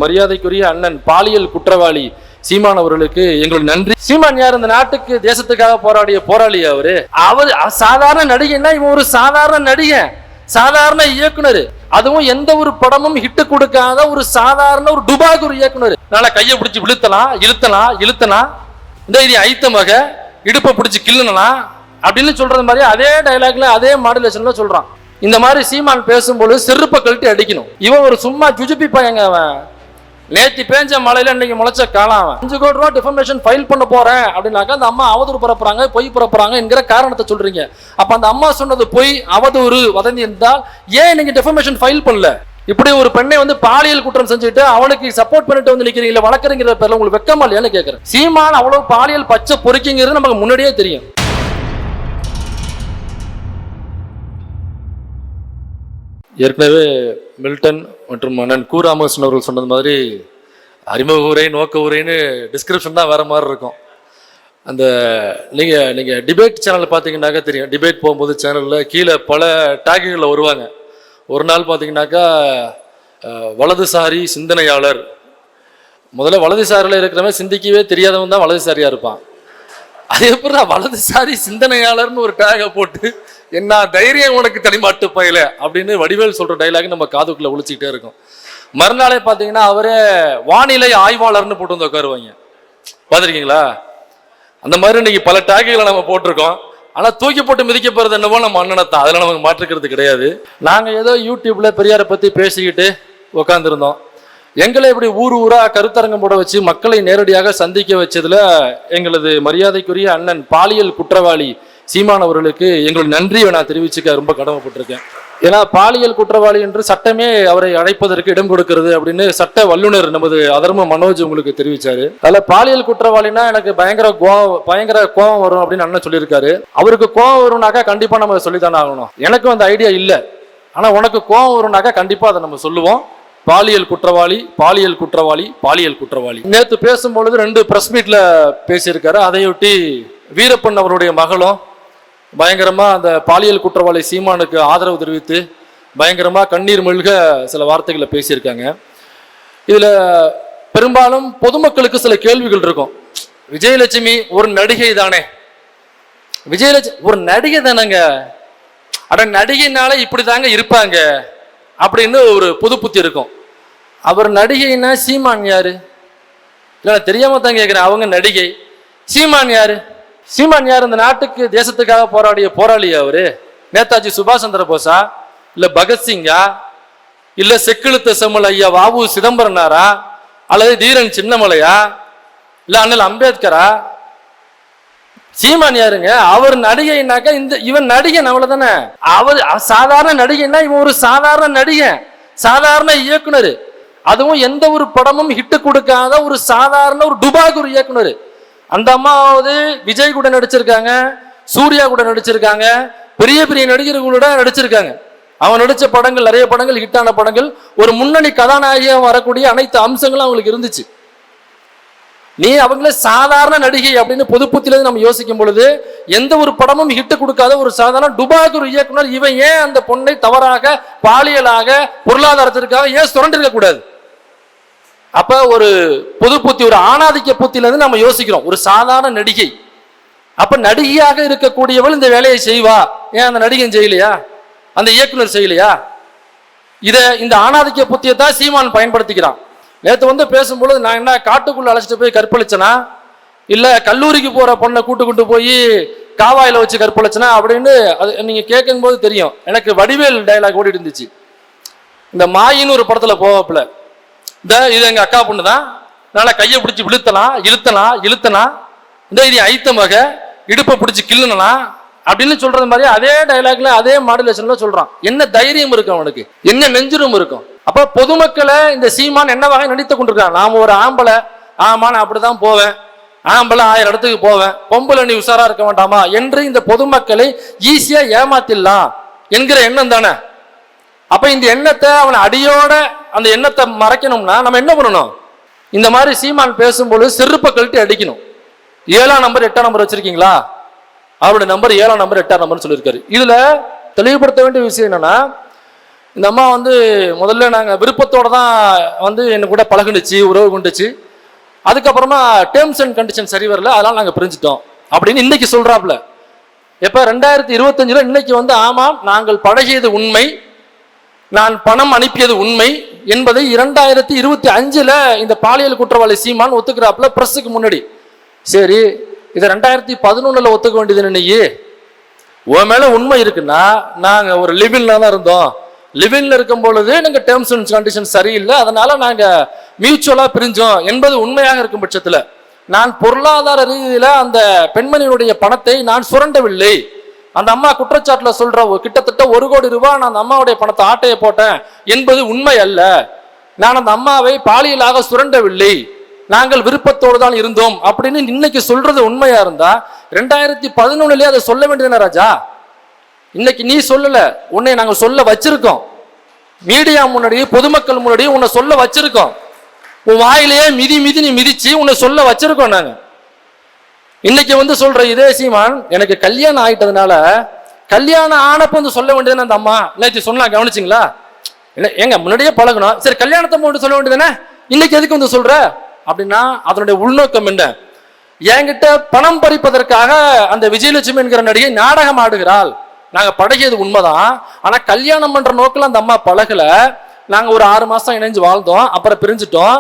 மரியாதைக்குரிய அண்ணன் பாலியல் குற்றவாளி சீமான் அவர்களுக்கு எங்களுக்கு நன்றி. சீமான் யார்? இந்த நாட்டுக்கு தேசத்துக்காக போராடிய போராளி. அவர் சாதாரண நடிகைன்னா இவன் ஒரு சாதாரண நடிகன், சாதாரண இயக்குனர். அதுவும் எந்த ஒரு படமும் ஹிட் கொடுக்காத ஒரு சாதாரண ஒரு டுபாக் ஒரு இயக்குனர். நாளை கையை பிடிச்சி இழுத்தலாம் இந்த இது ஐத்தமாக இடுப்பை பிடிச்சி கிள்ளுனலாம் அப்படின்னு சொல்றது மாதிரி அதே டைலாக்ல அதே மாடுலேஷன்ல சொல்றான். இந்த மாதிரி சீமான் பேசும்போது செருப்பை கழட்டி அடிக்கணும். இவன் ஒரு சும்மா ஜுஜுபி பையங்க. அவன் நேத்தி பேஞ்ச மழையில இன்னைக்கு முளைச்ச காலம். அவன் 5 கோடி ரூபா டிஃபர்மேஷன் ஃபைல் பண்ண போறேன் அப்படின்னாக்கா அந்த அம்மா அவதூறு பரப்புறாங்க, பொய் பரப்புறாங்க என்கிற காரணத்தை சொல்றீங்க. அப்ப அந்த அம்மா சொன்னது பொய், அவதூறு, வதந்தி இருந்தால் ஏன் நீங்க டிஃபர்மேஷன் ஃபைல் பண்ணல? இப்படி ஒரு பெண்ணை பாலியல் குற்றம் செஞ்சுட்டு அவனுக்கு சப்போர்ட் பண்ணிட்டு நிக்கிறீங்களா, வளர்க்குறீங்கிற பேர்ல உங்களுக்கு வெக்கமா இல்லையான்னு கேட்கிறேன். சீமான் அவ்வளவு பாலியல் பச்சை பொறுக்கிங்கிறது நமக்கு முன்னாடியே தெரியும். ஏற்கனவே மில்டன் மற்றும் அண்ணன் கு ராமகிருஷ்ணன் அவர்கள் சொன்னது மாதிரி அறிமுக உரை நோக்க உரைன்னு டிஸ்கிரிப்ஷன் தான் வேற மாதிரி இருக்கும். அந்த நீங்கள் டிபேட் சேனலில் பார்த்தீங்கன்னாக்கா தெரியும். டிபேட் போகும்போது சேனலில் கீழே பல டேக்குகளில் வருவாங்க. ஒரு நாள் பார்த்தீங்கன்னாக்கா வலதுசாரி சிந்தனையாளர். முதல்ல வலதுசாரியில் இருக்கிறவன் சிந்திக்கவே தெரியாதவன் தான் வலதுசாரியாக இருப்பான். அதே போல வலதுசாரி சிந்தனையாளர்னு ஒரு டேகை போட்டு என்ன தைரியம் உனக்கு தனிமாட்டு பயில அப்படின்னு வடிவேல் சொல்ற டைலாக் நம்ம காதுக்குள்ள ஒழிச்சுக்கிட்டே இருக்கும். மறுநாளே பார்த்தீங்கன்னா அவரே வானிலை ஆய்வாளர்னு போட்டு வந்து உட்காருவாங்க. பார்த்துருக்கீங்களா? அந்த மாதிரி இன்னைக்கு பல டேக்குகளை நம்ம போட்டிருக்கோம். ஆனா தூக்கி போட்டு மிதிக்க போறது என்னவோ நம்ம அண்ணனத்தான். அதில் நமக்கு மாற்றுக்கிறது கிடையாது. நாங்க ஏதோ யூடியூப்ல பெரியாரை பத்தி பேசிக்கிட்டு உட்காந்துருந்தோம். எங்களை இப்படி ஊரா கருத்தரங்கம் போட வச்சு மக்களை நேரடியாக சந்திக்க வச்சதுல எங்களது மரியாதைக்குரிய அண்ணன் பாலியல் குற்றவாளி சீமான் அவர்களுக்கு எங்களுக்கு நன்றியை நான் தெரிவிச்சுக்க ரொம்ப கடமைப்பட்டிருக்கேன். ஏன்னா பாலியல் குற்றவாளி என்று சட்டமே அவரை அழைப்பதற்கு இடம் கொடுக்கிறது அப்படின்னு சட்ட வல்லுநர் நமது அதர்ம மனோஜ் உங்களுக்கு தெரிவிச்சாரு. அதுல பாலியல் குற்றவாளினா எனக்கு பயங்கர கோபம் வரும் அப்படின்னு அண்ணன் சொல்லியிருக்காரு. அவருக்கு கோபம் வரும்னாக்கா கண்டிப்பா நம்ம சொல்லித்தானே ஆகணும். எனக்கும் அந்த ஐடியா இல்லை. ஆனா உனக்கு கோபம் வரும்னாக்கா கண்டிப்பா அதை நம்ம சொல்லுவோம். பாலியல் குற்றவாளி பாலியல் குற்றவாளி பாலியல் குற்றவாளி. நேற்று பேசும்பொழுது 2 பிரஸ் மீட்ல பேசியிருக்காரு. அதையொட்டி வீரப்பன் அவருடைய மகளும் பயங்கரமா அந்த பாலியல் குற்றவாளி சீமானுக்கு ஆதரவு தெரிவித்து பயங்கரமா கண்ணீர் மல்க சில வார்த்தைகளை பேசியிருக்காங்க. இதுல பெரும்பாலும் பொதுமக்களுக்கு சில கேள்விகள் இருக்கும். விஜயலட்சுமி ஒரு நடிகை தானே, விஜயலட்சுமி ஒரு நடிகை தானேங்க, அட நடிகைனால இப்படிதாங்க இருப்பாங்க அப்படின்னு ஒரு புது புத்தி இருக்கும். அவர் நடிகைன்னா சீமான் யாரு? இல்ல தெரியாம தான் கேட்கிறேன். அவங்க நடிகை, சீமான் யாரு? சீமான் யார்? இந்த நாட்டுக்கு தேசத்துக்காக போராடிய போராளி. அவரு நேதாஜி சுபாஷ் சந்திர போஸா, இல்ல பகத்சிங்கா, இல்ல செக்கிழுத்த செம்மல் ஐயா வாவு சிதம்பரனாரா, அல்லது தீரன் சின்னமலையா, இல்ல அண்ணல் அம்பேத்கரா? சீமான் யாருங்க? அவர் நடிகைனாக்கா இவன் நடிகன் அவ்வளவுதானே. அவர் சாதாரண நடிகைன்னா இவன் ஒரு சாதாரண நடிகன், சாதாரண இயக்குனர். அதுவும் எந்த ஒரு படமும் ஹிட் கொடுக்காத ஒரு சாதாரண ஒரு டுபாக் ஒரு இயக்குனர். அந்த அம்மாவது விஜய் கூட நடிச்சிருக்காங்க, சூர்யா கூட நடிச்சிருக்காங்க, பெரிய பெரிய நடிகர்களோட நடிச்சிருக்காங்க. அவன் நடிச்ச படங்கள் நிறைய படங்கள் ஹிட்டான படங்கள். ஒரு முன்னணி கதாநாயகியாக வரக்கூடிய அனைத்து அம்சங்களும் அவங்களுக்கு இருந்துச்சு. நீ அவங்கள சாதாரண நடிகை அப்படின்னு பொதுப்புத்திலிருந்து நம்ம யோசிக்கும் பொழுது எந்த ஒரு படமும் ஹிட் கொடுக்காத ஒரு சாதாரண டுபாக் ஒரு இயக்குனர் இவன் ஏன் அந்த பொண்ணை தவறாக பாலியலாக பொருளாதாரத்திற்காக ஏன் சுரண்டிருக்க கூடாது? அப்ப ஒரு பொது புத்தி, ஒரு ஆணாதிக்க புத்தியிலிருந்து நம்ம யோசிக்கிறோம். ஒரு சாதாரண நடிகை, அப்ப நடிகையாக இருக்கக்கூடியவள் இந்த வேலையை செய்வா, ஏன் அந்த நடிகை செய்யலையா, அந்த இயக்குனர் செய்யலையா? இந்த ஆணாதிக்க புத்தியை தான் சீமான் பயன்படுத்திக்கிறான். நேற்று பேசும்பொழுது நான் என்ன காட்டுக்குள்ள அழைச்சிட்டு போய் கற்பழிச்சனா, இல்ல கல்லூரிக்கு போற பொண்ணை கூட்டு போய் காவாயில வச்சு கற்பழிச்சனா அப்படின்னு அது நீங்க கேட்கும் போது தெரியும். எனக்கு வடிவேல் டைலாக் ஓடிட்டு இருந்துச்சு. இந்த மாயின்னு ஒரு படத்துல போவாப்புல, இது எங்க அக்கா பொண்ணு தான், நல்லா கையை பிடிச்சி இழுத்தலாம் இந்த இது ஐத்தமாக இடுப்பை பிடிச்சி கிள்ளுனலாம் அப்படின்னு சொல்றது மாதிரி அதே டைலாக்ல அதே மாடுலேஷன்ல சொல்றான். என்ன தைரியம் இருக்கும் அவனுக்கு, என்ன நெஞ்சுரும் இருக்கும்? அப்ப பொதுமக்களை இந்த சீமான் என்ன வகை நடித்து கொண்டிருக்கான். நாம ஒரு ஆம்பளை, ஆமா நான் அப்படிதான் போவேன், ஆம்பளை 1000 இடத்துக்கு போவேன், பொம்பளை நீ உஷாரா இருக்க வேண்டாமா என்று இந்த பொதுமக்களை ஈஸியா ஏமாத்திடலாம் என்கிற எண்ணம் தானே. அப்ப இந்த எண்ணத்தை அவன் அடியோட அந்த எண்ணத்தை மறைக்கணும்னா நம்ம என்ன பண்ணணும்? இந்த மாதிரி சீமான் பேசும்போது செருப்பை கழட்டி அடிக்கணும். 7ஆம் நம்பர் 8ஆம் நம்பர் வச்சிருக்கீங்களா? அவருடைய நம்பர் 7ஆம் நம்பர் 8ஆம் நம்பர் சொல்லியிருக்காரு. இதுல தெளிவுபடுத்த வேண்டிய விஷயம் என்னன்னா, இந்த அம்மா வந்து முதல்ல நாங்கள் விருப்பத்தோடு தான் வந்து என்ன கூட பழகுனுச்சு, உறவு கொண்டுச்சு. அதுக்கப்புறமா டேர்ம்ஸ் அண்ட் கண்டிஷன் சரி வரல, அதனால நாங்கள் பிரிஞ்சுட்டோம் அப்படின்னு இன்னைக்கு சொல்றாப்புல. எப்போ 2025 இன்னைக்கு வந்து ஆமாம் நாங்கள் பழகியது உண்மை, நான் பணம் அனுப்பியது உண்மை என்பதை 2025 இந்த பாலியல் குற்றவாளி சீமான் ஒத்துக்கிறாப்புல பிரஸுக்கு முன்னாடி. சரி, இதை 2011 ஒத்துக்க வேண்டியது இன்னைக்கு. உன் மேல உண்மை இருக்குன்னா நாங்க ஒரு லிவின்ல தான் இருந்தோம், லிவின்ல இருக்கும் பொழுது நாங்க டேர்ம்ஸ் அண்ட் கண்டிஷன் சரியில்லை, அதனால நாங்க மியூச்சுவலா பிரிஞ்சோம் என்பது உண்மையாக இருக்கும் பட்சத்துல நான் பொருளாதார ரீதியில அந்த பெண்மணியினுடைய பணத்தை நான் சுரண்டவில்லை. அந்த அம்மா குற்றச்சாட்டுல சொல்ற கிட்டத்தட்ட 1 கோடி ரூபாய் நான் அந்த அம்மாவுடைய பணத்தை ஆட்டையை போட்டேன் என்பது உண்மை அல்ல. நான் அந்த அம்மாவை பாலியலாக சுரண்டவில்லை, நாங்கள் விருப்பத்தோடு தான் இருந்தோம் அப்படின்னு இன்னைக்கு சொல்றது உண்மையா இருந்தா 2011 அதை சொல்ல வேண்டியதுன ராஜா. இன்னைக்கு நீ சொல்லல, உன்னை நாங்க சொல்ல வச்சிருக்கோம். மீடியா முன்னாடி, பொதுமக்கள் முன்னாடி உன்னை சொல்ல வச்சிருக்கோம். உன் வாயிலேயே மிதி மிதி நீ மிதிச்சு உன்னை சொல்ல வச்சிருக்கோம் நாங்க. இன்னைக்கு வந்து சொல்ற இதே சீமான் எனக்கு கல்யாணம் ஆயிட்டதுனால கல்யாணம் ஆனப்ப வந்து சொல்ல வேண்டியதுன்னு அந்த அம்மா நேற்று சொன்னா கவனிச்சிங்களா? ஏங்க முன்னாடியே பழகணும், சரி கல்யாணத்தை மட்டும் சொல்ல வேண்டியதுதானே, இன்னைக்கு எதுக்கு வந்து சொல்ற அப்படின்னா அதனுடைய உள்நோக்கம் என்ன? என்கிட்ட பணம் பறிப்பதற்காக அந்த விஜயலட்சுமி என்கிற நடிகை நாடகம் ஆடுகிறாள். நாங்க பழகியது உண்மைதான், ஆனா கல்யாணம் பண்ற நோக்கில் அந்த அம்மா பழகல. நாங்க ஒரு 6 மாசம் இணைஞ்சு வாழ்ந்தோம், அப்புறம் பிரிஞ்சுட்டோம்.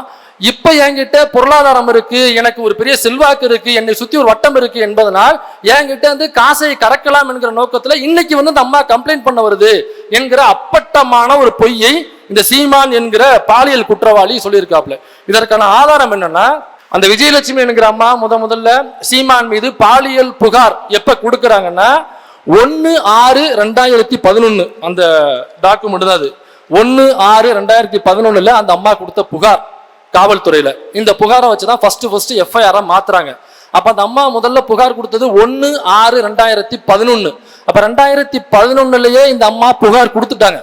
இப்ப என்கிட்ட பொருளாதாரம் இருக்கு, எனக்கு ஒரு பெரிய செல்வாக்கு இருக்கு, என்னை சுத்தி ஒரு வட்டம் இருக்கு என்பதனால் என்கிட்ட வந்து காசை கறக்கலாம் என்கிற நோக்கத்துல இன்னைக்கு வந்து அந்த அம்மா கம்ப்ளைண்ட் பண்ண வருது என்கிற அப்பட்டமான ஒரு பொய்யை இந்த சீமான் என்கிற பாலியல் குற்றவாளி சொல்லியிருக்காப்ல. இதற்கான ஆதாரம் என்னன்னா, அந்த விஜயலட்சுமி என்கிற அம்மா முதல்ல சீமான் மீது பாலியல் புகார் எப்ப கொடுக்கறாங்கன்னா 1/6/2011 அந்த டாக்குமெண்ட் தான் அது. 1/6/2011 அந்த அம்மா கொடுத்த புகார் காவல்துறையில. இந்த புகாரை வச்சுதான் ஃபர்ஸ்ட் எஃப்ஐஆர் மாத்துறாங்க. அப்ப அந்த அம்மா முதல்ல புகார் கொடுத்தது 1/6/2011. அப்ப 2011 இந்த அம்மா புகார் கொடுத்துட்டாங்க.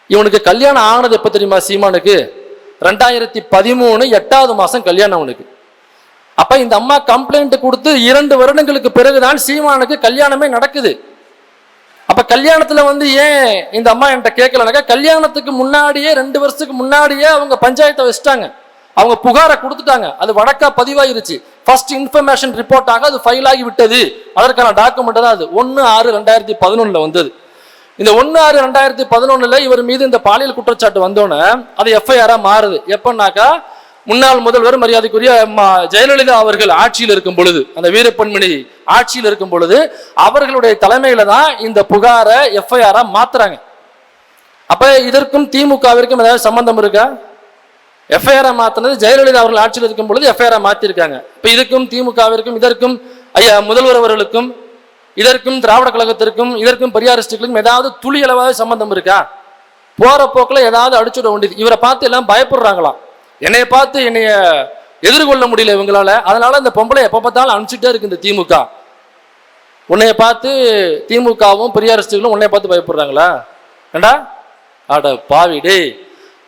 இவனுக்கு கல்யாணம் ஆனது எப்ப தெரியுமா சீமானுக்கு? 2013 8வது மாசம் கல்யாணம் அவனுக்கு. அப்ப இந்த அம்மா கம்ப்ளைண்ட் கொடுத்து 2 வருடங்களுக்கு பிறகுதான் சீமானுக்கு கல்யாணமே நடக்குது. அப்ப கல்யாணத்துல வந்து ஏன் இந்த அம்மா என்கிட்ட கேட்கலனாக்கா, கல்யாணத்துக்கு முன்னாடியே 2 வருஷத்துக்கு முன்னாடியே அவங்க பஞ்சாயத்தை வச்சுட்டாங்க, அவங்க புகாரை கொடுத்துட்டாங்க, அது வழக்கா பதிவாயிருச்சு. ஃபர்ஸ்ட் இன்ஃபர்மேஷன் ரிப்போர்ட்டாக அது ஃபைல் ஆகி விட்டது. அதற்கான டாக்குமெண்ட் தான் அது 1/6/2011 வந்தது. இந்த 1/6/2011 இவர் மீது இந்த பாலியல் குற்றச்சாட்டு வந்தோன்னே அது எஃப்ஐஆரா மாறுது. எப்பன்னாக்கா, முன்னாள் முதல்வர் மரியாதைக்குரிய ஜெயலலிதா அவர்கள் ஆட்சியில் இருக்கும் பொழுது, அந்த வீரப்பெண்மணி ஆட்சியில் இருக்கும் பொழுது அவர்களுடைய தலைமையில தான் இந்த புகாரை எஃப்ஐஆரா மாத்துறாங்க. அப்ப இதற்கும் திமுகவிற்கும் ஏதாவது சம்பந்தம் இருக்கா? எஃப்ஐஆரா மாத்தினது ஜெயலலிதா அவர்கள் ஆட்சியில் இருக்கும் பொழுது எஃப்ஐஆரா மாத்திருக்காங்க. இப்ப இதுக்கும் திமுகவிற்கும், இதற்கும் ஐயா முதல்வர் அவர்களுக்கும், இதற்கும் திராவிட கழகத்திற்கும், இதற்கும் பெரியாரிஸ்டுகளுக்கும் ஏதாவது துளி அளவாக சம்பந்தம் இருக்கா? போற போக்குல ஏதாவது அடிச்சுட வேண்டியது. இவரை பார்த்து எல்லாம் பயப்படுறாங்களாம், என்னைய பார்த்து என்னைய எதிர்கொள்ள முடியல இவங்களால, அதனால இந்த பொம்பளை எப்ப பார்த்தாலும் அனுப்பிச்சுட்டே இருக்கு இந்த திமுக. உன்னைய பார்த்து திமுகவும் பெரியாரிஸ்டுகளும் உன்னைய பார்த்து பயப்படுறாங்களா? ஏண்டா அட பாவிடே,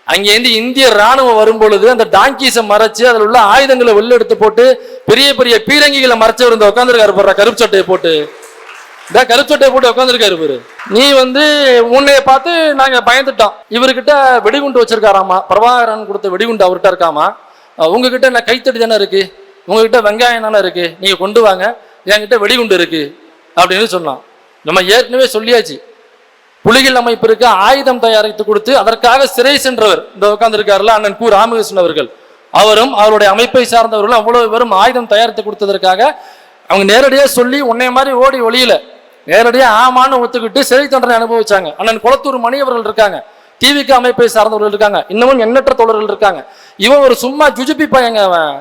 அங்கேருந்து இந்திய ராணுவம் வரும் பொழுது அந்த டாங்கீஸை மறைச்சு அதில் உள்ள ஆயுதங்களை வெளில எடுத்து போட்டு பெரிய பெரிய பீரங்கிகளை மறைச்சவர் இந்த உட்காந்துருக்காரு போடுற கருப்பு சட்டையை போட்டு, இந்த கருப்பு சட்டையை போட்டு உட்காந்துருக்காரு பாரு. நீ வந்து உன்னைய பார்த்து நாங்க பயந்துட்டோம். இவர்கிட்ட வெடிகுண்டு வச்சிருக்காராமா, பிரபாகரன் கொடுத்த வெடிகுண்டு அவர்கிட்ட இருக்காமா, உங்ககிட்ட என்ன கைத்தடி தானே இருக்கு, உங்ககிட்ட வெங்காயம் தானே இருக்கு, நீங்க கொண்டு வாங்க, என்கிட்ட வெடிகுண்டு இருக்கு அப்படின்னு சொன்னான். நம்ம ஏற்கனவே சொல்லியாச்சு, புலிகள் அமைப்பிற்கு ஆயுதம் தயாரித்து கொடுத்து அதற்காக சிறை சென்றவர் இந்த உட்கார்ந்து இருக்காருல அண்ணன் கு ராமகிருஷ்ணன் அவர்கள், அவரும் அவருடைய அமைப்பை சார்ந்தவர்களும் அவ்வளவு பேரும் ஆயுதம் தயாரித்து கொடுத்ததற்காக அவங்க நேரடியாக சொல்லி உன்னைய மாதிரி ஓடி ஒளியில நேரடியாக ஆமான்னு ஒத்துக்கிட்டு சிறை தண்டனை அனுபவிச்சாங்க. அண்ணன் குளத்தூர் மணி அவர்கள் இருக்காங்க, டிவிக்கு அமைப்பை சார்ந்தவர்கள் இருக்காங்க, இன்னமும் எண்ணற்ற தோழர்கள் இருக்காங்க. இவன் ஒரு சும்மா ஜுஜுப்பி பையங்க, அவன்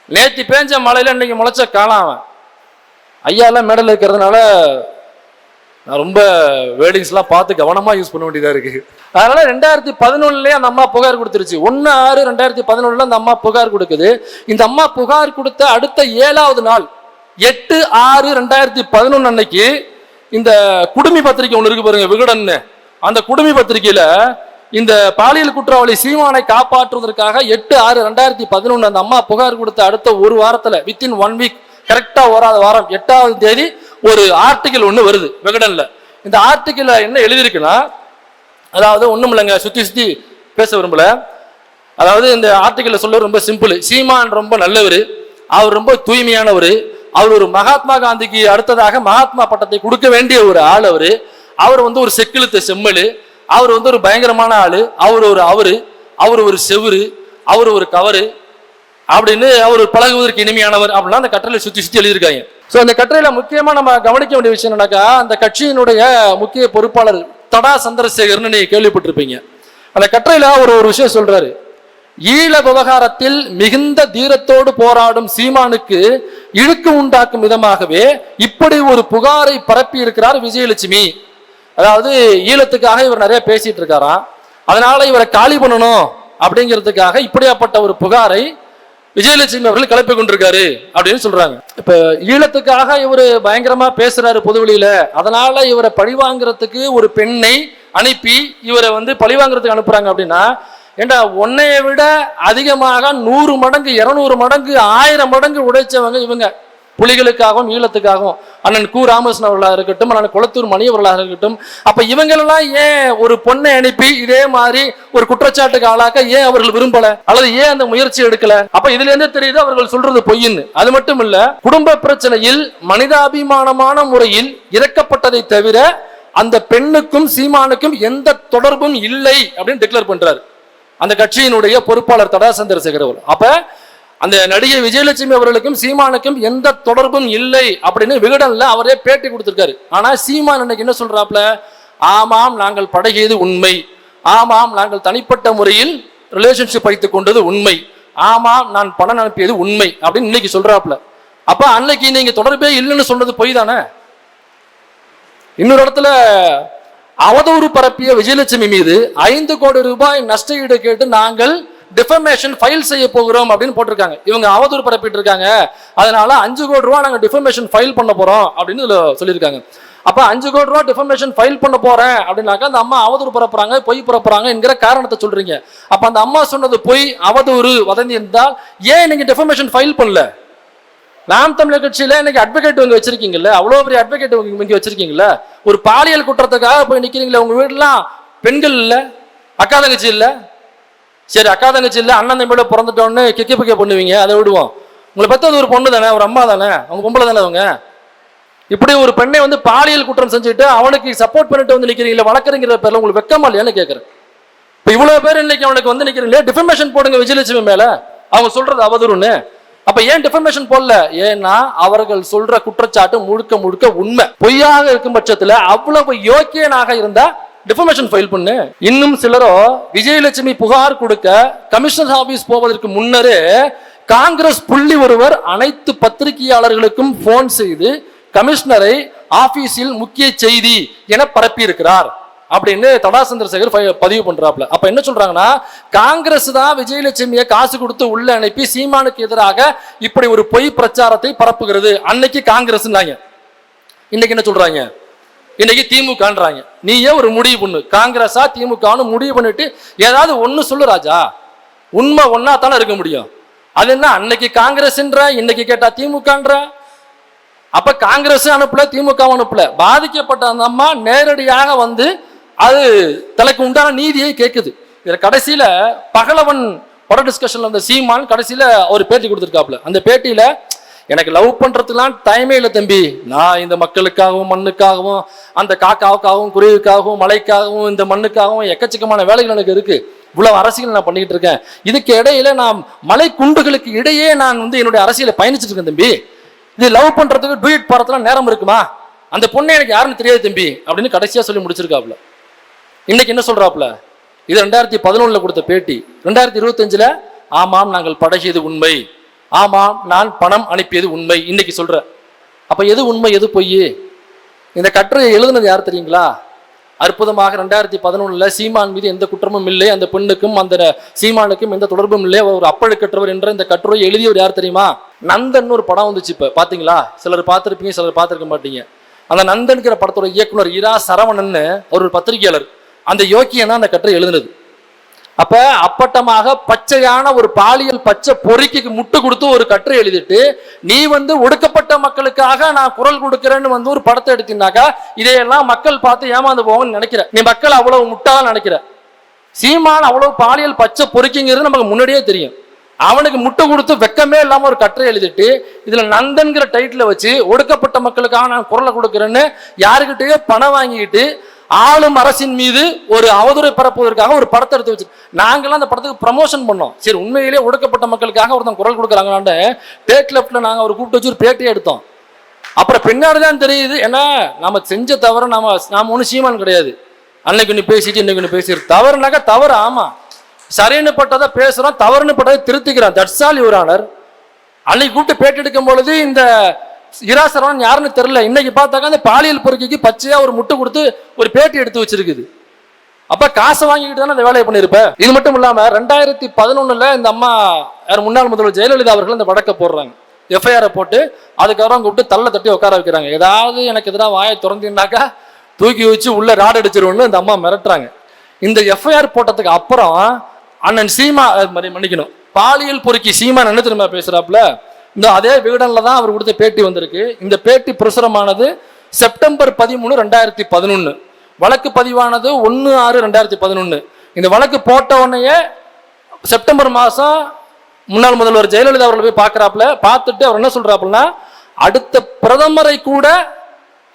நேற்று பேஞ்ச மழையில இன்னைக்கு முளைச்ச காலம். அவன் ஐயா எல்லாம் மேடல் இருக்கிறதுனால நான் ரொம்ப வேர்டிங்ஸ்லாம் பார்த்து கவனமா யூஸ் பண்ண வேண்டியதா இருக்கு. அதனால 2011 அந்த அம்மா புகார் கொடுத்துருச்சு. 1/6/2011 அந்த அம்மா புகார் கொடுக்குது. இந்த அம்மா புகார் கொடுத்த அடுத்த 7வது நாள் 8/6/2011 அன்னைக்கு இந்த குடுமி பத்திரிகை ஒன்று இருக்கு பாருங்க, விகடன்னு, அந்த குடுமி பத்திரிகையில இந்த பாலியல் குற்றவாளி சீமானை காப்பாற்றுவதற்காக 8/6/2011 அந்த அம்மா புகார் கொடுத்த அடுத்த ஒரு வாரத்துல, வித்தின் 1 வீக், கரெக்டா வராத வாரம் 8வது தேதி ஒரு ஆர்டிகிள் ஒன்று வருது விகடன்ல. இந்த ஆர்டிகிள் என்ன எழுதியிருக்குன்னா, அதாவது ஒன்றும் இல்லைங்க, சுற்றி சுற்றி பேச விரும்பல. அதாவது இந்த ஆர்டிக்கலில் சொல்ல ரொம்ப சிம்பிள். சீமான் ரொம்ப நல்லவர், அவர் ரொம்ப தூய்மையானவர், அவர் ஒரு மகாத்மா காந்திக்கு அடுத்ததாக மகாத்மா பட்டத்தை கொடுக்க வேண்டிய ஒரு ஆள். அவர் வந்து ஒரு செக்கிழுத்த செம்மல், அவர் வந்து ஒரு பயங்கரமான ஆள், அவர் ஒரு செவுரு, அவர் ஒரு கவரு அப்படின்னு அவர் பழகுவதற்கு இனிமையானவர் அப்படின்னா அந்த கட்டுரையில சுற்றி சுற்றி எழுதியிருக்காங்க. ஸோ அந்த கட்டுரையில முக்கியமா நம்ம கவனிக்க வேண்டிய விஷயம் என்னன்னாக்கா, அந்த கட்சியினுடைய முக்கிய பொறுப்பாளர் தடா சந்திரசேகர்னு நீங்க கேள்விப்பட்டிருப்பீங்க. அந்த கட்டுரையில ஒரு விஷயம் சொல்றாரு. ஈழ விவகாரத்தில் மிகுந்த தீரத்தோடு போராடும் சீமானுக்கு இழுக்கு உண்டாக்கும் விதமாகவே இப்படி ஒரு புகாரை பரப்பி இருக்கிறார் விஜயலட்சுமி. அதாவது ஈழத்துக்காக இவர் நிறைய பேசிட்டு இருக்காராம், அதனால இவரை காலி பண்ணணும் அப்படிங்கிறதுக்காக இப்படியாப்பட்ட ஒரு புகாரை விஜயலட்சுமி அவர்கள் கிளப்பி கொண்டிருக்காரு அப்படின்னு சொல்றாங்க. இப்ப ஈழத்துக்காக இவர் பயங்கரமா பேசுறாரு பொதுவெளியில, அதனால இவரை பழிவாங்கிறதுக்கு ஒரு பெண்ணை அனுப்பி இவரை வந்து பழிவாங்கிறதுக்கு அனுப்புறாங்க அப்படின்னா, ஏண்டா உன்னைய விட அதிகமாக 100 மடங்கு 200 மடங்கு 1000 மடங்கு உடைச்சவங்க இவங்க. புலிகளுக்காகவும் ஈழத்துக்காகவும் அண்ணன் கு ராமகிருஷ்ணன் அவர்களாக இருக்கட்டும், அண்ணன் குளத்தூர் மணி அவர்களாக இருக்கட்டும். அப்ப இவங்களெல்லாம் ஏன் ஒரு பொண்ணை அனுப்பி இதே மாதிரி ஒரு குற்றச்சாட்டுக்கு ஆளாக்க ஏன் அவர்கள் விரும்பல, அல்லது ஏன் அந்த முயற்சி எடுக்கல? அப்ப இதுல இருந்து தெரியுது அவர்கள் சொல்றது பொய்ன்னு. அது மட்டும் இல்ல, குடும்ப பிரச்சனையில் மனிதாபிமானமான முறையில் இறக்கப்பட்டதை தவிர அந்த பெண்ணுக்கும் சீமானுக்கும் எந்த தொடர்பும் இல்லை அப்படின்னு டிக்ளேர் பண்றாரு அந்த கட்சியினுடைய பொறுப்பாளர் தடா சந்திரசேகர் அவர். அப்ப அந்த நடிகை விஜயலட்சுமி அவர்களுக்கும் சீமானுக்கும் எந்த தொடர்பும் இல்லை அப்படின்னு விகடன்ல அவரே பேட்டி கொடுத்திருக்காரு. ஆனா சீமான் இன்னைக்கு என்ன சொல்றாப்ல, ஆமாம் நாங்கள் பழகியது உண்மை, ஆமாம் நாங்கள் தனிப்பட்ட முறையில் ரிலேஷன்ஷிப் வைத்துக் கொண்டது உண்மை, ஆமாம் நான் பணம் அனுப்பியது உண்மை அப்படின்னு இன்னைக்கு சொல்றாப்ல. அப்ப அன்னைக்கு நீங்க தொடர்பே இல்லைன்னு சொன்னது பொய் தானே. இன்னொரு இடத்துல அவதூறு பரப்பிய விஜயலட்சுமி மீது 5 கோடி ரூபாய் நஷ்ட ஈடு கேட்டு நாங்கள் டிஃபமேஷன் ஃபைல் செய்ய போகிறோம் அப்படின்னு போட்டிருக்காங்க. இவங்க அவதூறு பரப்பிட்டு இருக்காங்க, அதனால 5 கோடி ரூபாய் நாங்கள் டிஃபமேஷன் ஃபைல் பண்ண போறோம் அப்படின்னு சொல்லியிருக்காங்க. அப்ப 5 கோடி ரூபாய் டிஃபமேஷன் ஃபைல் பண்ண போறேன் அப்படின்னாக்கா அந்த அம்மா அவதூறு பரப்புறாங்க, பொய் பரப்புறாங்க என்கிற காரணத்தை சொல்றீங்க. அப்ப அந்த அம்மா சொன்னது பொய், அவதூறு, வதந்தி இருந்தால் ஏன் நீங்க டிஃபமேஷன் ஃபைல் பண்ணல? நாம் தமிழர் கட்சியில இன்னைக்கு அட்வொகேட் இங்க வச்சிருக்கீங்கல்ல, அவ்வளவு பெரிய அட்வொகேட் இங்க வச்சிருக்கீங்கல்ல, ஒரு பாலியல் குற்றத்துக்காக போய் நிக்கிறீங்களா? உங்க வீடுலாம் பெண்கள் இல்ல, அக்கா தங்கச்சி இல்ல, சரி அக்கா தங்கச்சி இல்ல, அண்ணன் தம்பியோட பிறந்துட்டோன்னு கிக்கி பிக்கே பண்ணுவீங்க, அதை விடுவோம். உங்களை பத்தி அது ஒரு பொண்ணு தானே, ஒரு அம்மா தானே, அவங்க பொம்பளை தானே அவங்க. இப்படி ஒரு பெண்ணை வந்து பாலியல் குற்றம் செஞ்சுட்டு அவனுக்கு சப்போர்ட் பண்ணிட்டு வந்து நிக்கிறீங்களா, வளர்க்குறீங்கிற பேர்ல உங்களுக்கு வெக்கமா இல்லையான்னு கேட்கறேன். இப்ப இவ்வளவு பேர் இன்னைக்கு அவனுக்கு வந்து நிக்கிறீங்களே, டிஃபமேஷன் போடுங்க விஜயலட்சுமி மேல, அவங்க சொல்றது அவதூறுன்னு. அப்ப ஏன் டிஃபமேஷன் போடல? ஏன்னா அவர்கள் சொல்ற குற்றச்சாட்டு முழுக்க முழுக்க உண்மை. பொய்யாக இருக்கும் பட்சத்துல அவ்வளவு யோக்கியனாக இருந்தா டிஃபமேஷன் ஃபைல் பண்ணு. இன்னும் சிலரோ விஜயலட்சுமி புகார் கொடுக்க கமிஷனர் ஆபீஸ் போவதற்கு முன்னரே காங்கிரஸ் புள்ளி ஒருவர் அனைத்து பத்திரிகையாளர்களுக்கும் போன் செய்து கமிஷனரை ஆபீஸில் முக்கிய செய்தி என பரப்பி இருக்கிறார் அப்படின்னு தடா சந்திரசேகர் பதிவு பண்றாப்ல. அப்ப என்ன சொல்றாங்கன்னா, காங்கிரஸ் தான் விஜயலட்சுமியை காசு கொடுத்து உள்ள அனுப்பி சீமானுக்கு எதிராக இப்படி ஒரு பொய் பிரச்சாரத்தை பரப்புகிறது. அன்னைக்கு காங்கிரஸ், இன்னைக்கு என்ன சொல்றாங்க, இன்னைக்கு திமுகன்றாங்க. நீயே ஒரு முடிவு பண்ணு, காங்கிரஸா திமுகன்னு முடிவு பண்ணிட்டு ஏதாவது ஒண்ணு சொல்லு ராஜா, உண்மை ஒன்னா தானே இருக்க முடியும். அது என்ன அன்னைக்கு காங்கிரஸ்ன்ற, இன்னைக்கு கேட்டா திமுகன்ற. அப்ப காங்கிரஸ் அனுப்பல, திமுக அனுப்பல, பாதிக்கப்பட்ட அந்த அம்மா நேரடியாக வந்து அது தலைக்கு உண்டான நீதியை கேட்குது. இதுல கடைசியில பகலவன் பட டிஸ்கஷன்ல அந்த சீமான் கடைசியில ஒரு பேட்டி கொடுத்துருக்காப்ல. அந்த பேட்டியில எனக்கு லவ் பண்றதுலாம் டைமே இல்லை தம்பி, நான் இந்த மக்களுக்காகவும் மண்ணுக்காகவும் அந்த காக்காவுக்காகவும் குருவிக்காகவும் மலைக்காகவும் இந்த மண்ணுக்காகவும் எக்கச்சக்கமான வேலைகள் எனக்கு இருக்கு, இவ்வளவு அரசியல் நான் பண்ணிக்கிட்டு இருக்கேன், இதுக்கு இடையில நான் மலை குண்டுகளுக்கு இடையே நான் வந்து என்னுடைய அரசியலை பயணிச்சுட்டு இருக்கேன் தம்பி, இது லவ் பண்றதுக்கு டூயிட் போறதுலாம் நேரம் இருக்குமா, அந்த பொண்ணை எனக்கு யாருன்னு தெரியாது தம்பி அப்படின்னு கடைசியா சொல்லி முடிச்சிருக்காப்ல. இன்னைக்கு என்ன சொல்றாப்ல, இது 2011 கொடுத்த பேட்டி. 2025 ஆமாம் நாங்கள் பழகியது உண்மை, ஆமாம் நான் பணம் அனுப்பியது உண்மை இன்னைக்கு சொல்ற. அப்ப எது உண்மை எது பொய்? இந்த கட்டுரையை எழுதுனது யார் தெரியுங்களா? அற்புதமாக 2011 சீமான் மீது எந்த குற்றமும் இல்லை, அந்த பெண்ணுக்கும் அந்த சீமானுக்கும் எந்த தொடர்பும் இல்லை, ஒரு அப்பழுக்கற்றவர் என்ற இந்த கட்டுரையை எழுதியவர் யார் தெரியுமா? நந்தன் ஒரு படம் வந்துச்சு, இப்ப பாத்தீங்களா? சிலர் பார்த்திருப்பீங்க, சிலர் பார்த்திருக்க மாட்டீங்க. அந்த நந்தன்கிற படத்தோட இயக்குனர் இரா சரவணன் ஒரு பத்திரிகையாளர், அந்த யோக்கியன் தான் அந்த கட்டுரை எழுதுனது. அப்ப அப்பட்டமாக பச்சையான ஒரு பாலியல் பச்சை பொறுக்கிக்கு முட்டு கொடுத்து ஒரு கட்டுரை எழுதிட்டு நீ ஒடுக்கப்பட்ட மக்களுக்காக நான் குரல் கொடுக்கிறேன்னு ஒரு படத்தை எடுத்தீங்கன்னாக்கா இதையெல்லாம் மக்கள் பார்த்து ஏமாந்து போவாங்கன்னு நினைக்கிற. நீ மக்கள் அவ்வளவு முட்டாள் நினைக்கிற. சீமான் அவ்வளவு பாலியல் பச்சை பொறுக்கிங்கிறது நமக்கு முன்னாடியே தெரியும். அவனுக்கு முட்டை கொடுத்து வெக்கமே இல்லாம ஒரு கட்டுரை எழுதிட்டு இதுல நந்தன்கிற டைட்டில வச்சு ஒடுக்கப்பட்ட மக்களுக்காக நான் குரலை கொடுக்கிறேன்னு யாருக்கிட்டேயோ பணம் வாங்கிக்கிட்டு ஆளும் அரசின் மீது ஒரு அவதூறை பரப்புவதற்காக ஒரு படத்தை எடுத்து வச்சு நாங்கெல்லாம் அந்த படத்துக்கு ப்ரமோஷன் பண்ணோம். சரி, உண்மையிலேயே ஒடுக்கப்பட்ட மக்களுக்காக ஒருத்தன் குரல் கொடுக்குறாங்களான்னு டேக் லெஃப்ட்ல நாங்கள் ஒரு கூப்பிட்டு வச்சு ஒரு பேட்டியை எடுத்தோம். அப்புறம் பின்னாடி தான் தெரியுது, ஏன்னா நம்ம செஞ்ச தவிர நாம ஒன்றும் சீமான் கிடையாது. அன்னைக்கு ஒன்று பேசிட்டு இன்னைக்கு ஒன்று பேசிட்டு தவறுனாக்கா தவறு. ஆமா, சரின்னு பட்டதை பேசுறோம், தவறுன்னு பட்டதை திருத்திக்கிறான். That's all your honour. அன்னைக்கு கூப்பிட்டு பேட்டி எடுக்கும் பொழுது இந்த இராசரவன் யாருன்னு தெரியல. இன்னைக்கு பார்த்தாக்கா அந்த பாலியல் பொறுக்கிக்கு பச்சையா ஒரு முட்டை கொடுத்து ஒரு பேட்டி எடுத்து வச்சிருக்குது. அப்ப காசை வாங்கிக்கிட்டு தானே அந்த வேலையை பண்ணிருப்ப. இது மட்டும் இல்லாம 2011 இந்த அம்மா முன்னாள் முதல்வர் ஜெயலலிதா அவர்கள் இந்த வழக்கை போடுறாங்க. எஃப்ஐஆரை போட்டு அதுக்கப்புறம் கூப்பிட்டு தள்ள தட்டி உட்கார வைக்கிறாங்க. ஏதாவது எனக்கு எதிராக வாயை திறந்தீங்கன்னாக்கா தூக்கி வச்சு உள்ள ராடு அடிச்சிருவோன்னு இந்த அம்மா மிரட்டுறாங்க. இந்த எஃப்ஐஆர் போட்டதுக்கு அப்புறம் அண்ணன் சீமா மன்னிக்கணும், பாலியல் பொறுக்கி சீமான் என்ன தெரியுமா பேசுறாப்புல, இந்த அதே விகடன்ல தான் அவர் கொடுத்த பேட்டி வந்திருக்கு. இந்த பேட்டி பிரசுரமானது செப்டம்பர் 13, 2011. வழக்கு பதிவானது 1/6/2011. இந்த வழக்கு போட்ட உடனே செப்டம்பர் மாசம் முன்னாள் முதல்வர் ஜெயலலிதா அவர்கள் போய் பார்க்கிறாப்புல. பார்த்துட்டு அவர் என்ன சொல்றாப்புலன்னா, அடுத்த பிரதமரை கூட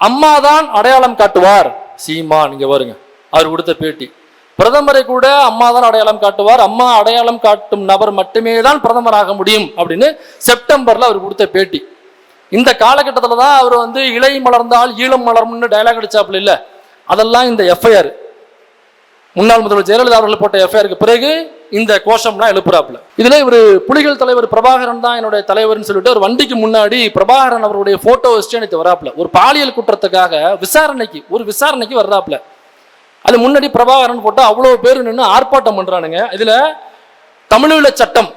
அம்மாதான் அடையாளம் காட்டுவார் சீமான். இங்க வருங்க அவர் கொடுத்த பேட்டி. பிரதமரை கூட அம்மா தான் அடையாளம் காட்டுவார், அம்மா அடையாளம் காட்டும் நபர் மட்டுமே தான் பிரதமராக முடியும் அப்படின்னு செப்டம்பர்ல அவர் கொடுத்த பேட்டி. இந்த காலகட்டத்தில் தான் அவர் இலை மலர்ந்தால் ஈழம் மலர்ம்னு டயலாக் அடிச்சாப்புல. இல்ல, அதெல்லாம் இந்த எஃப்ஐஆர் முன்னாள் முதல்வர் ஜெயலலிதா அவர்கள் போட்ட எஃப்ஐஆருக்கு பிறகு இந்த கோஷம்லாம் எழுப்புறாப்புல. இதுல இவர் புலிகள் தலைவர் பிரபாகரன் தான் என்னுடைய தலைவர்னு சொல்லிட்டு ஒரு வண்டிக்கு முன்னாடி பிரபாகரன் அவருடைய போட்டோ வச்சுட்டு எனக்கு வராப்புல. ஒரு பாலியல் குற்றத்துக்காக விசாரணைக்கு வர்றாப்புல. அது முன்னாடி பிரபாகரன் போட்டு அவ்வளவு பேர் நின்று ஆர்ப்பாட்டம் பண்றானுங்க. இதுல தமிழீழ சட்டம்,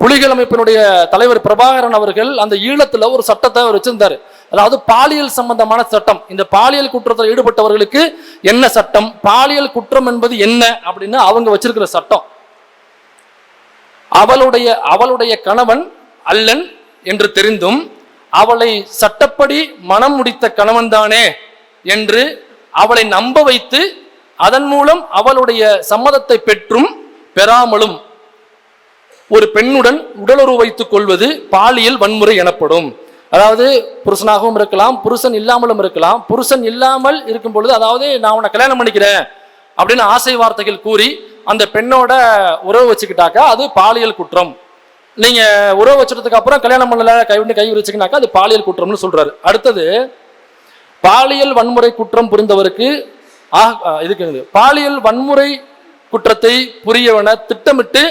புலிகள் அமைப்பினுடைய தலைவர் பிரபாகரன் அவர்கள் அந்த ஈழத்துல ஒரு சட்டத்தை அவர் வச்சிருந்தாரு. அதாவது பாலியல் சம்பந்தமான சட்டம். இந்த பாலியல் குற்றத்தில் ஈடுபட்டவர்களுக்கு என்ன சட்டம், பாலியல் குற்றம் என்பது என்ன அப்படின்னு அவங்க வச்சிருக்கிற சட்டம். அவளுடைய கணவன் அல்லன் என்று தெரிந்தும் அவளை சட்டப்படி மனம் முடித்த கணவன் தானே என்று அவளை நம்ப வைத்து அதன் மூலம் அவளுடைய சம்மதத்தை பெற்றும் பெறாமலும் ஒரு பெண்ணுடன் உடலுறவு வைத்துக் கொள்வது பாலியல் வன்முறை எனப்படும். அதாவது புருஷனாகவும் இருக்கலாம், புருஷன் இல்லாமலும் இருக்கலாம். புருஷன் இல்லாமல் இருக்கும் பொழுது, அதாவது நான் உன்னை கல்யாணம் பண்ணிக்கிறேன் அப்படின்னு ஆசை வார்த்தைகள் கூறி அந்த பெண்ணோட உறவு வச்சுக்கிட்டாக்கா அது பாலியல் குற்றம். நீங்க உறவு வச்சுட்டதுக்கு அப்புறம் கல்யாணம் பண்ணல கை வச்சுக்கினாக்கா அது பாலியல் குற்றம்னு சொல்றாரு. அடுத்தது பாலியல் வன்முறை குற்றம் புரிந்தவருக்கு பாலியல் வன்முறை குற்றத்தை புரியவன திட்டமிட்டு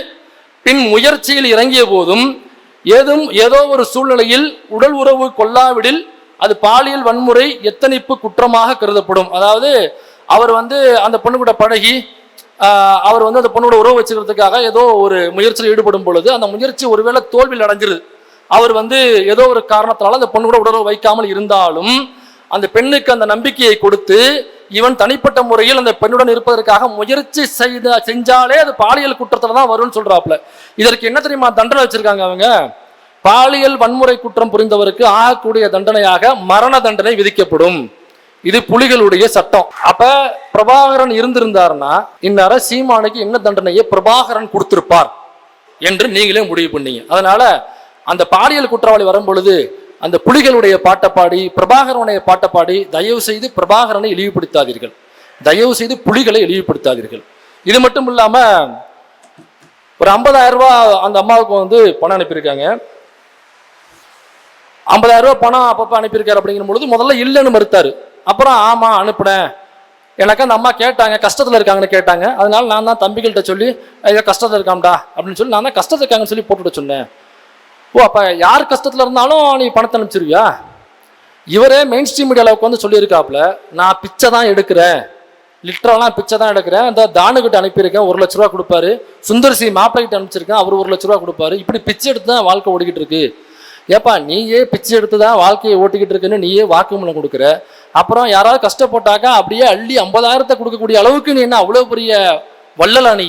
பின் முயற்சியில் இறங்கிய போதும் ஏதோ ஒரு சூழ்நிலையில் உடல் உறவு கொள்ளாவிடில் அது பாலியல் வன்முறை எத்தனிப்பு குற்றமாக கருதப்படும். அதாவது அவர் அந்த பொண்ணு கூட பழகி அவர் அந்த பொண்ணோட உறவு வச்சுக்கிறதுக்காக ஏதோ ஒரு முயற்சியில் ஈடுபடும் பொழுது அந்த முயற்சி ஒருவேளை தோல்வியில் அடைஞ்சிருது. அவர் ஏதோ ஒரு காரணத்தினால அந்த பொண்ணு கூட உடலுறவு வைக்காமல் இருந்தாலும் அந்த பெண்ணுக்கு அந்த நம்பிக்கையை கொடுத்து இவன் தனிப்பட்ட முறையில் அந்த பெண்ணுடன் இருப்பதற்காக முயற்சி செஞ்சாலே அது பாலியல் குற்றத்துல தான் வரும்னு சொல்றாப்புல. இதற்கு என்ன தெரியுமா தண்டனை வச்சிருக்காங்க அவங்க? பாலியல் வன்முறை குற்றம் புரிந்தவருக்கு ஆகக்கூடிய தண்டனையாக மரண தண்டனை விதிக்கப்படும். இது புலிகளுடைய சட்டம். அப்ப பிரபாகரன் இருந்திருந்தாருன்னா இந்நேரம் சீமானுக்கு என்ன தண்டனையை பிரபாகரன் கொடுத்திருப்பார் என்று நீங்களே முடிவு பண்ணீங்க. அதனால அந்த பாலியல் குற்றவாளி வரும் பொழுது அந்த புலிகளுடைய பாட்டப்பாடி பிரபாகரனுடைய பாட்டப்பாடி தயவு செய்து பிரபாகரனை இழிவுபடுத்தாதீர்கள், தயவு செய்து புலிகளை இழிவுபடுத்தாதீர்கள். இது மட்டும் இல்லாம ஒரு 50,000 ரூபாய் அந்த அம்மாவுக்கு பணம் அனுப்பியிருக்காங்க. 50,000 ரூபாய் பணம் அப்பப்ப அனுப்பியிருக்காரு. அப்படிங்கிற பொழுது முதல்ல இல்லைன்னு மறுத்தாரு. அப்புறம் ஆமா அனுப்புனேன், எனக்கு அந்த அம்மா கேட்டாங்க, கஷ்டத்துல இருக்காங்கன்னு கேட்டாங்க. அதனால நான் தான் தம்பிகள்கிட்ட சொல்லி கஷ்டத்துல இருக்காம்டா அப்படின்னு சொல்லி நான் தான் கஷ்டத்துல இருக்காங்கன்னு சொல்லி போட்டுவிட சொன்னேன். ஓ, அப்ப யார் கஷ்டத்துல இருந்தாலும் நீ பணத்தை அனுப்பிச்சிருவியா? இவரே மெயின் ஸ்ட்ரீம் மீடியாவுக்கு சொல்லியிருக்காப்புல, நான் பிச்சை தான் எடுக்கிறேன், லிட்டரெல்லாம் பிச்சை தான் எடுக்கிறேன். இந்த தானுகிட்ட அனுப்பியிருக்கேன், 1 லட்ச ரூபா கொடுப்பாரு. சுந்தர்சி மாப்பிள்ளைகிட்ட அனுப்பிச்சிருக்கேன், அவர் 1 லட்ச ரூபா கொடுப்பாரு. இப்படி பிச்சை எடுத்து தான் வாழ்க்கை ஓடிக்கிட்டு இருக்கு. ஏப்பா நீயே பிச்சை எடுத்து தான் வாழ்க்கையை ஓட்டிக்கிட்டு இருக்குன்னு நீயே வாக்குமூலம் கொடுக்குற. அப்புறம் யாராவது கஷ்டப்பட்டாக்கா அப்படியே அள்ளி 50,000 கொடுக்கக்கூடிய அளவுக்கு நீ என்ன அவ்வளோ பெரிய வள்ளலா? நீ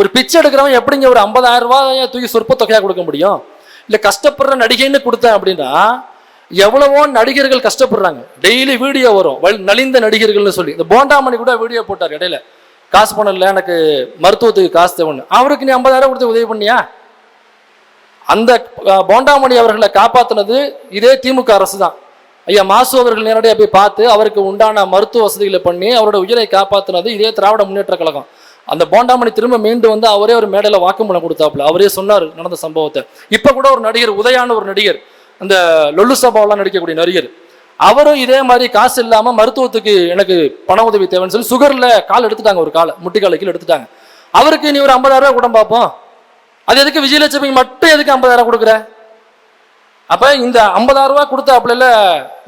ஒரு பிச்சை எடுக்கிறவன் எப்படிங்க ஒரு 50,000 ரூபாயை தூக்கி சொற்ப தொகையா கொடுக்க முடியும்? இல்ல கஷ்டப்படுற நடிகைன்னு கொடுத்தேன் அப்படின்னா எவ்வளவோ நடிகர்கள் கஷ்டப்படுறாங்க. டெய்லி வீடியோ வரும் நலிந்த நடிகர்கள்னு சொல்லி. இந்த போண்டாமணி கூட வீடியோ போட்டார் இடையில, காசு பணம் இல்லை எனக்கு மருத்துவத்துக்கு காசு தேவைன்னு. அவருக்கு நீ 50,000 கொடுத்து உதவி பண்ணியா? அந்த போண்டாமணி அவர்களை காப்பாற்றினது இதே திமுக அரசு தான். ஐயா மாசு அவர்கள் நேரடியாக போய் பார்த்து அவருக்கு உண்டான மருத்துவ வசதிகளை பண்ணி அவரோட உயிரை காப்பாற்றினது இதே திராவிட முன்னேற்ற கழகம். அந்த போண்டாமணி திரும்ப மீண்டு வந்து அவரே ஒரு மேடையில் வாக்குமூலம் கொடுத்தாப்புல, அவரே சொன்னார் நடந்த சம்பவத்தை. இப்போ கூட ஒரு நடிகர் உதயான ஒரு நடிகர், அந்த லொல்லு சபாவெல்லாம் நடிக்கக்கூடிய நடிகர், அவரும் இதே மாதிரி காசு இல்லாமல் மருத்துவத்துக்கு எனக்கு பண உதவி தேவைன்னு சொல்லி சுகரில் கால் எடுத்துட்டாங்க, ஒரு காலை முட்டிக்கால கீழே எடுத்துட்டாங்க. அவருக்கு நீ ஒரு 50,000 ரூபா கூட பார்ப்போம். அது எதுக்கு விஜயலட்சுமிக்கு மட்டும் எதுக்கு 50,000 கொடுக்குற? அப்ப இந்த 50,000 ரூபாய் கொடுத்தாப்புல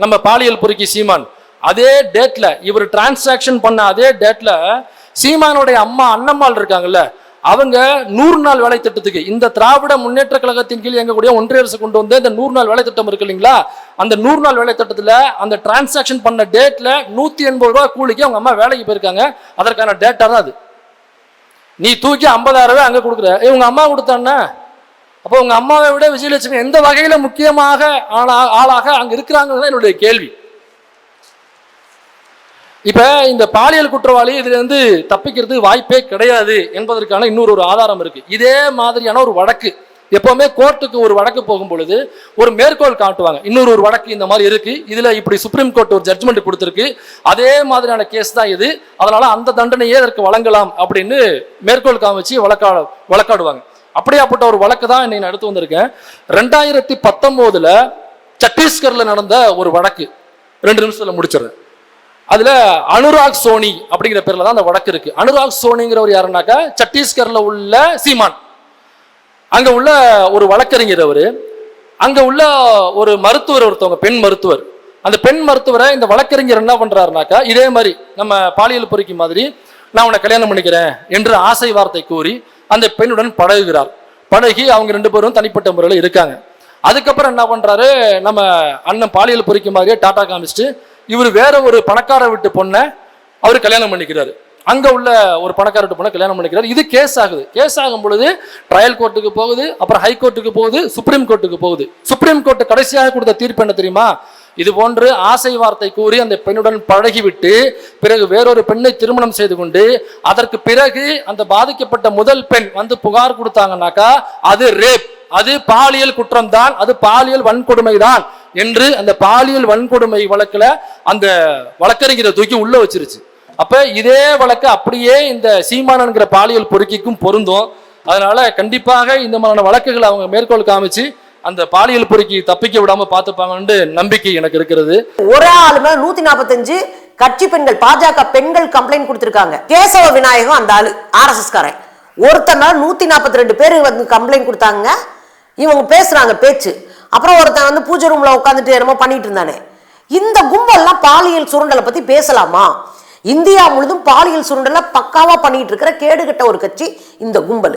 நம்ம பாலியல் பொறுக்கி சீமான், அதே டேட்ல இவர் டிரான்சாக்ஷன் பண்ண அதே டேட்ல சீமானுடைய அம்மா அண்ணம்மாள் இருக்காங்கல்ல, அவங்க 100 நாள் வேலை திட்டத்துக்கு இந்த திராவிட முன்னேற்ற கழகத்தின் கீழ் எங்கக்கூடிய ஒன்றிய அரசு கொண்டு வந்து இந்த 100 நாள் வேலை திட்டம் இருக்கு இல்லைங்களா, அந்த 100 நாள் வேலை திட்டத்துல அந்த டிரான்சாக்ஷன் பண்ண டேட்ல 180 ரூபாய் கூலிக்கு அவங்க அம்மா வேலைக்கு போயிருக்காங்க. அதற்கான டேட்டா தான் அது. நீ தூக்கி 50,000 ரூபாய் அங்க கொடுக்குற, இவங்க அம்மா கொடுத்தான்னா அப்போ உங்க அம்மாவை விட விஜயலட்சுமி எந்த வகையில முக்கியமாக ஆளாக அங்க இருக்கிறாங்கன்னு என்னுடைய கேள்வி. இப்ப இந்த பாலியல் குற்றவாளி இதுல இருந்து தப்பிக்கிறது வாய்ப்பே கிடையாது என்பதற்கான இன்னொரு ஒரு ஆதாரம் இருக்கு. இதே மாதிரியான ஒரு வழக்கு எப்பவுமே கோர்ட்டுக்கு ஒரு வழக்கு போகும் பொழுது ஒரு மேற்கோள் காட்டுவாங்க, இன்னொரு ஒரு வழக்கு இந்த மாதிரி இருக்கு, இதுல இப்படி சுப்ரீம் கோர்ட் ஒரு ஜட்ஜ்மெண்ட் கொடுத்திருக்கு, அதே மாதிரியான கேஸ் தான் இது, அதனால அந்த தண்டனையே இதற்கு வழங்கலாம் அப்படின்னு மேற்கோள் காமிச்சு வழக்காடுவாங்க. அப்படியாப்பட்ட ஒரு வழக்கு தான் இன்னைக்கு நான் எடுத்து வந்திருக்கேன். 2019 சத்தீஸ்கர்ல நடந்த ஒரு வழக்கு, 2 நிமிஷத்துல முடிச்சிடுறேன். அதுல அனுராக் சோனி அப்படிங்கிற பேர்ல தான் அந்த வழக்கு இருக்கு. அனுராக் சோனிங்கிறவர் யாருன்னாக்கா சத்தீஸ்கர்ல உள்ள சீமான், அங்க உள்ள ஒரு வழக்கறிஞர். அவரு அங்க உள்ள ஒரு மருத்துவர் ஒருத்தவங்க, பெண் மருத்துவர். அந்த பெண் மருத்துவரை இந்த வழக்கறிஞர் என்ன பண்றாருனாக்கா இதே மாதிரி நம்ம பாலியல் பொறுக்கி மாதிரி நான் உன்னை கல்யாணம் பண்ணிக்கிறேன் என்று ஆசை வார்த்தை கூறி அந்த பெண்ணுடன் பழகுகிறார். பழகி அவங்க 2 பேரும் தனிப்பட்ட முறையில் இருக்காங்க. அதுக்கப்புறம் என்ன பண்றாரு, நம்ம அண்ணன் பாலியல் பொறுக்கி மாதிரியே டாடா காமிச்சிட்டு இவர் வேற ஒரு பணக்கார வீட்டு பொண்ணை அவர் கல்யாணம் பண்ணிக்கிறாரு. அங்க உள்ள ஒரு பணக்கார வீட்டு பொண்ணை கல்யாணம் பண்ணிக்கிறாரு. இது கேஸ் ஆகுது. கேஸ் ஆகும் பொழுது ட்ரையல் கோர்ட்டுக்கு போகுது, அப்புறம் ஹை கோர்ட்டுக்கு போகுது, சுப்ரீம் கோர்ட்டுக்கு போகுது. சுப்ரீம் கோர்ட்டு கடைசியாக கொடுத்த தீர்ப்பு என்ன தெரியுமா, இது போன்று ஆசை வார்த்தை கூறி அந்த பெண்ணுடன் பழகிவிட்டு பிறகு வேறொரு பெண்ணை திருமணம் செய்து கொண்டு அதற்கு பிறகு அந்த பாதிக்கப்பட்ட முதல் பெண் வந்து புகார் கொடுத்தாங்கன்னாக்கா அது ரேப், அது பாலியல் குற்றம் தான், அது பாலியல் வன்கொடுமை தான் என்று அந்த பாலியல் வன்கொடுமை வழக்குல அந்த வழக்கறிஞரை தூக்கி உள்ள வச்சிருச்சு. அப்ப இதே வழக்கு அப்படியே இந்த சீமானன்கிற பாலியல் பொறுக்கிக்கும் பொருந்தும். அதனால கண்டிப்பாக இந்த மாதிரியான வழக்குகளை அவங்க மேற்கோள் காமிச்சு அந்த பாலியல் பொறுக்கி தப்பிக்க விடாம பார்த்துப்பாங்கன்னு நம்பிக்கை எனக்கு இருக்கிறது. ஒரே ஆளு மேல 145 கட்சி பெண்கள் பாஜக பெண்கள் கம்ப்ளைண்ட் கொடுத்திருக்காங்க. கேசவ விநாயகம் அந்த ஆளு RSS காரன் ஒருத்தர் மேல 142 பேர் வந்து கம்ப்ளைண்ட் கொடுத்தாங்க. இவங்க பேசுறாங்க பேச்சு. அப்புறம் ஒருத்தன் வந்து பூஜை ரூம்ல உட்காந்துட்டு என்னமோ பண்ணிட்டு இருந்தானே. இந்த கும்பல்லாம் பாலியல் சுரண்டலை பத்தி பேசலாமா? இந்தியா முழுதும் பாலியல் சுரண்டலை பக்காவா பண்ணிட்டு இருக்கிற கேடுகட்ட ஒரு கட்சி இந்த கும்பல்.